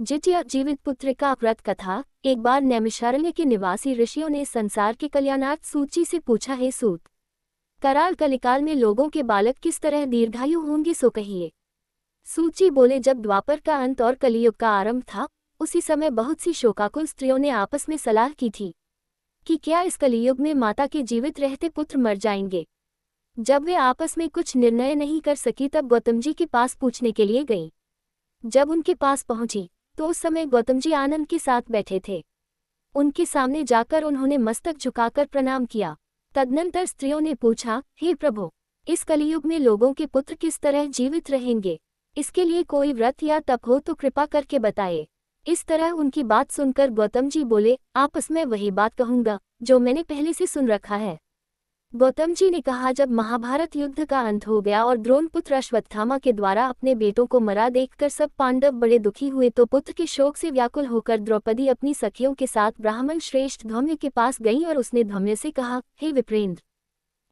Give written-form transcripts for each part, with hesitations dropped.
जितिया जीवित पुत्र का व्रत कथा। एक बार नैमिषारण्य के निवासी ऋषियों ने संसार के कल्याणार्थ सूची से पूछा, हे सूत, कराल कलिकाल में लोगों के बालक किस तरह दीर्घायु होंगे सो कहिए। सूची बोले, जब द्वापर का अंत और कलियुग का आरंभ था, उसी समय बहुत सी शोकाकुल स्त्रियों ने आपस में सलाह की थी कि क्या इस कलियुग में माता के जीवित रहते पुत्र मर जाएंगे। जब वे आपस में कुछ निर्णय नहीं कर सकी तब गौतम जी के पास पूछने के लिए गईं। जब उनके पास पहुंची तो उस समय गौतम जी आनंद के साथ बैठे थे। उनके सामने जाकर उन्होंने मस्तक झुकाकर प्रणाम किया। तदनंतर स्त्रियों ने पूछा, हे प्रभु, इस कलियुग में लोगों के पुत्र किस तरह जीवित रहेंगे, इसके लिए कोई व्रत या तप हो तो कृपा करके बताए। इस तरह उनकी बात सुनकर गौतम जी बोले, आपस में वही बात कहूंगा जो मैंने पहले से सुन रखा है। गौतम जी ने कहा, जब महाभारत युद्ध का अंत हो गया और द्रोण पुत्र अश्वत्थामा के द्वारा अपने बेटों को मरा देखकर सब पांडव बड़े दुखी हुए तो पुत्र के शोक से व्याकुल होकर द्रौपदी अपनी सखियों के साथ ब्राह्मण श्रेष्ठ धौम्य के पास गई और उसने धौम्य से कहा, हे विप्रेंद्र,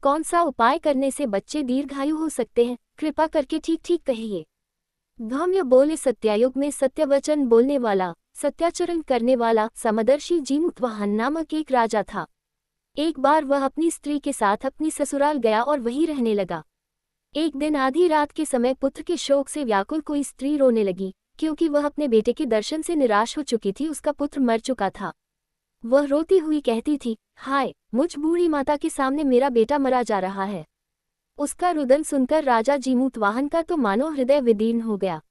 कौन सा उपाय करने से बच्चे दीर्घायु हो सकते हैं, कृपा करके ठीक ठीक कहिए। धौम्य बोले, सत्यायुग में सत्य वचन बोलने वाला, सत्याचरण करने वाला समदर्शी जीमूतवाहन नामक एक राजा था। एक बार वह अपनी स्त्री के साथ अपनी ससुराल गया और वहीं रहने लगा। एक दिन आधी रात के समय पुत्र के शोक से व्याकुल कोई स्त्री रोने लगी, क्योंकि वह अपने बेटे के दर्शन से निराश हो चुकी थी। उसका पुत्र मर चुका था। वह रोती हुई कहती थी, हाय, मुझ बूढ़ी माता के सामने मेरा बेटा मरा जा रहा है। उसका रुदन सुनकर राजा जीमूतवाहन का तो मानो हृदय विदीर्ण हो गया।